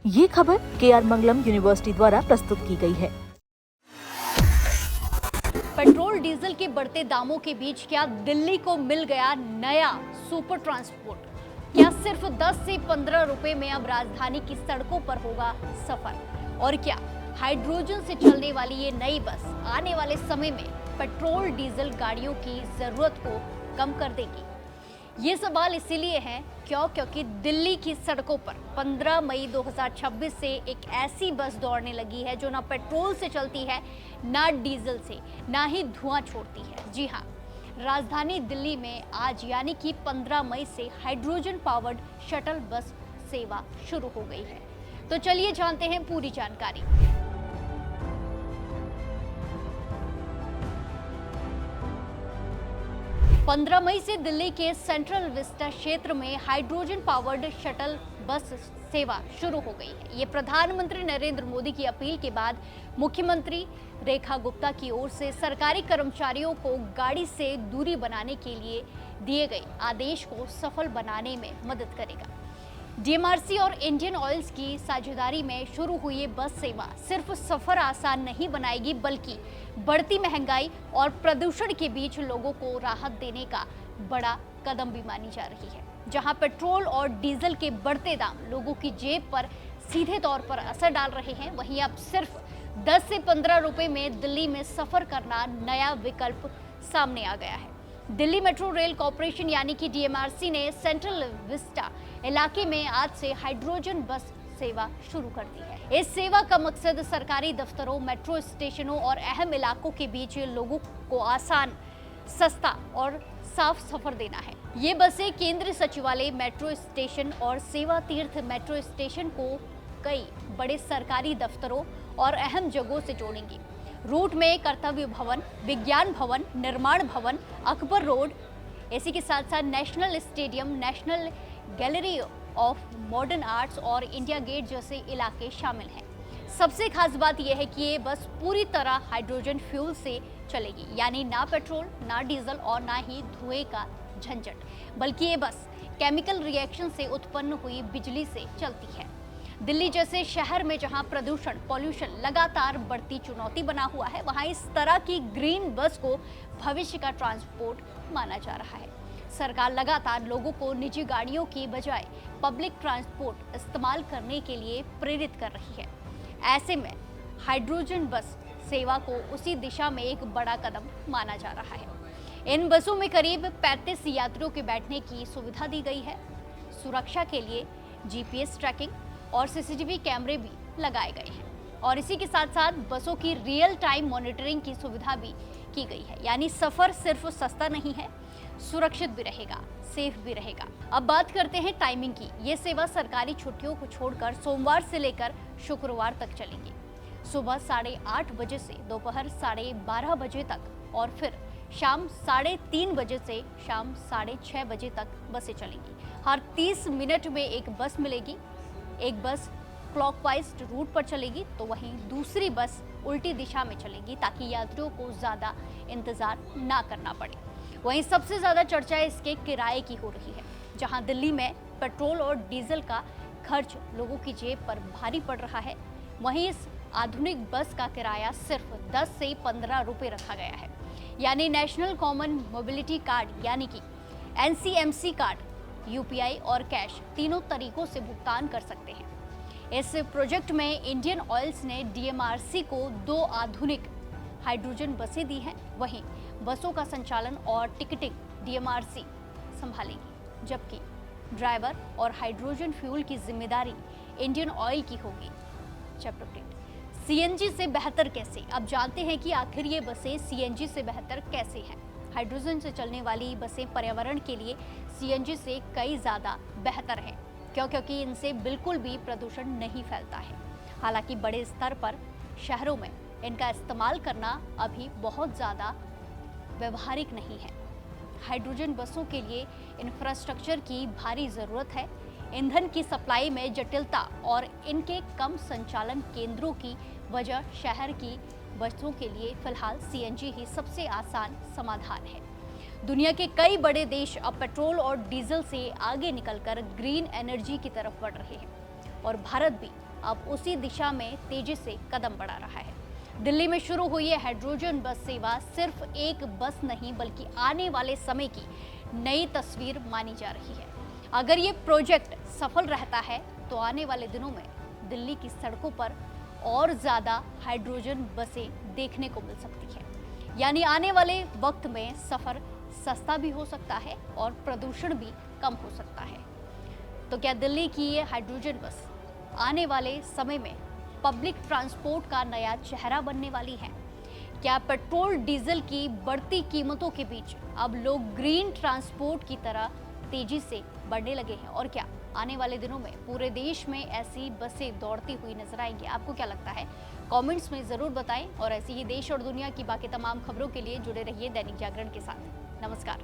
ये खबर KR मंगलम university द्वारा प्रस्तुत की गई है। पेट्रोल डीजल के बढ़ते दामों के बीच क्या दिल्ली को मिल गया नया सुपर ट्रांसपोर्ट? क्या सिर्फ 10 से 15 रुपए में अब राजधानी की सड़कों पर होगा सफर? और क्या हाइड्रोजन से चलने वाली ये नई बस आने वाले समय में पेट्रोल डीजल गाड़ियों की जरूरत को कम कर देगी? ये सवाल इसीलिए हैं क्योंकि दिल्ली की सड़कों पर 15 मई 2026 से एक ऐसी बस दौड़ने लगी है जो ना पेट्रोल से चलती है, ना डीजल से, ना ही धुआं छोड़ती है। जी हाँ, राजधानी दिल्ली में आज यानी कि 15 मई से हाइड्रोजन पावर्ड शटल बस सेवा शुरू हो गई है। तो चलिए जानते हैं पूरी जानकारी। 15 मई से दिल्ली के सेंट्रल विस्टा क्षेत्र में हाइड्रोजन पावर्ड शटल बस सेवा शुरू हो गई है। ये प्रधानमंत्री नरेंद्र मोदी की अपील के बाद मुख्यमंत्री रेखा गुप्ता की ओर से सरकारी कर्मचारियों को गाड़ी से दूरी बनाने के लिए दिए गए आदेश को सफल बनाने में मदद करेगा। DMRC और इंडियन ऑयल्स की साझेदारी में शुरू हुई ये बस सेवा सिर्फ सफर आसान नहीं बनाएगी, बल्कि बढ़ती महंगाई और प्रदूषण के बीच लोगों को राहत देने का बड़ा कदम भी मानी जा रही है। जहां पेट्रोल और डीजल के बढ़ते दाम लोगों की जेब पर सीधे तौर पर असर डाल रहे हैं, वहीं अब सिर्फ 10 से 15 रुपए में दिल्ली में सफर करना नया विकल्प सामने आ गया है। दिल्ली मेट्रो रेल कॉरपोरेशन यानी कि DMRC ने सेंट्रल विस्टा इलाके में आज से हाइड्रोजन बस सेवा शुरू कर दी है। इस सेवा का मकसद सरकारी दफ्तरों, मेट्रो स्टेशनों और अहम इलाकों के बीच लोगों को आसान, सस्ता और साफ सफर देना है। ये बसें केंद्रीय सचिवालय, मेट्रो स्टेशन और सेवा तीर्थ मेट्रो स्टेशन को कई बड़े सरकारी दफ्तरों और अहम जगहों से जोड़ेंगी। रूट में कर्तव्य भवन, विज्ञान भवन, निर्माण भवन, अकबर रोड, इसी के साथ साथ national stadium, national gallery of modern arts और इंडिया गेट जैसे इलाके शामिल हैं। सबसे खास बात यह है कि ये बस पूरी तरह हाइड्रोजन फ्यूल से चलेगी, यानी ना पेट्रोल, ना डीजल और ना ही धुएं का झंझट, बल्कि ये बस केमिकल रिएक्शन से उत्पन्न हुई बिजली से चलती है। दिल्ली जैसे शहर में जहां प्रदूषण, पॉल्यूशन लगातार बढ़ती चुनौती बना हुआ है, वहां इस तरह की ग्रीन बस को भविष्य का ट्रांसपोर्ट माना जा रहा है। सरकार लगातार लोगों को निजी गाड़ियों की बजाय पब्लिक ट्रांसपोर्ट इस्तेमाल करने के लिए प्रेरित कर रही है। ऐसे में हाइड्रोजन बस सेवा को उसी दिशा में एक बड़ा कदम माना जा रहा है। इन बसों में करीब 35 यात्रियों के बैठने की सुविधा दी गई है। सुरक्षा के लिए GPS ट्रैकिंग और CCTV कैमरे भी लगाए गए हैं और इसी के साथ साथ बसों की रियल टाइम मॉनिटरिंग की सुविधा भी की गई है। यानी सफर सिर्फ सस्ता नहीं है, सुरक्षित भी रहेगा, सेफ भी रहेगा। अब बात करते हैं टाइमिंग की। ये सेवा सरकारी छुट्टियों को छोड़कर सोमवार से लेकर शुक्रवार तक चलेगी। सुबह 8:30 बजे से दोपहर 12:30 बजे तक और फिर शाम 3:30 बजे से शाम 6:30 बजे तक बसें चलेंगी। हर 30 मिनट में एक बस मिलेगी। एक बस क्लॉकवाइज रूट पर चलेगी तो वहीं दूसरी बस उल्टी दिशा में चलेगी, ताकि यात्रियों को ज़्यादा इंतज़ार ना करना पड़े। वहीं सबसे ज़्यादा चर्चा इसके किराए की हो रही है। जहां दिल्ली में पेट्रोल और डीजल का खर्च लोगों की जेब पर भारी पड़ रहा है, वहीं इस आधुनिक बस का किराया सिर्फ 10 से 15 रुपये रखा गया है। यानी नेशनल कॉमन मोबिलिटी कार्ड यानी कि NCMC कार्ड, UPI और कैश तीनों तरीकों से भुगतान कर सकते हैं। इस प्रोजेक्ट में इंडियन ऑयल्स ने DMRC को 2 आधुनिक हाइड्रोजन बसें दी हैं। वहीं बसों का संचालन और टिकटिंग DMRC संभालेगी, जबकि ड्राइवर और हाइड्रोजन फ्यूल की जिम्मेदारी इंडियन ऑयल की होगी। Chapter update. CNG से बेहतर कैसे? अब जानते हैं कि आखिर ये बसें CNG से बेहतर कैसे हैं। हाइड्रोजन से चलने वाली बसें पर्यावरण के लिए CNG से कई ज़्यादा बेहतर हैं, क्योंकि इनसे बिल्कुल भी प्रदूषण नहीं फैलता है। हालांकि बड़े स्तर पर शहरों में इनका इस्तेमाल करना अभी बहुत ज़्यादा व्यवहारिक नहीं है। हाइड्रोजन बसों के लिए इंफ्रास्ट्रक्चर की भारी ज़रूरत है। ईंधन की सप्लाई में जटिलता और इनके कम संचालन केंद्रों की वजह शहर की बसों के लिए फिलहाल CNG ही सबसे आसान समाधान है। दुनिया के कई बड़े देश अब पेट्रोल और डीजल से आगे निकलकर ग्रीन एनर्जी की तरफ बढ़ रहे हैं और भारत भी अब उसी दिशा में तेजी से कदम बढ़ा रहा है। दिल्ली में शुरू हुई है हाइड्रोजन बस सेवा सिर्फ एक बस नहीं बल्कि आने वाले समय की नई तस्वीर मानी जा रही है। अगर ये प्रोजेक्ट सफल रहता है तो आने वाले दिनों में दिल्ली की सड़कों पर और ज़्यादा हाइड्रोजन बसें देखने को मिल सकती है। यानी आने वाले वक्त में सफ़र सस्ता भी हो सकता है और प्रदूषण भी कम हो सकता है। तो क्या दिल्ली की ये हाइड्रोजन बस आने वाले समय में पब्लिक ट्रांसपोर्ट का नया चेहरा बनने वाली है? क्या पेट्रोल डीजल की बढ़ती कीमतों के बीच अब लोग ग्रीन ट्रांसपोर्ट की तरह तेजी से बढ़ने लगे हैं? और क्या आने वाले दिनों में पूरे देश में ऐसी बसें दौड़ती हुई नजर आएंगी? आपको क्या लगता है? कमेंट्स में ज़रूर बताएं और ऐसी ही देश और दुनिया की बाकी तमाम खबरों के लिए जुड़े रहिए दैनिक जागरण के साथ। नमस्कार।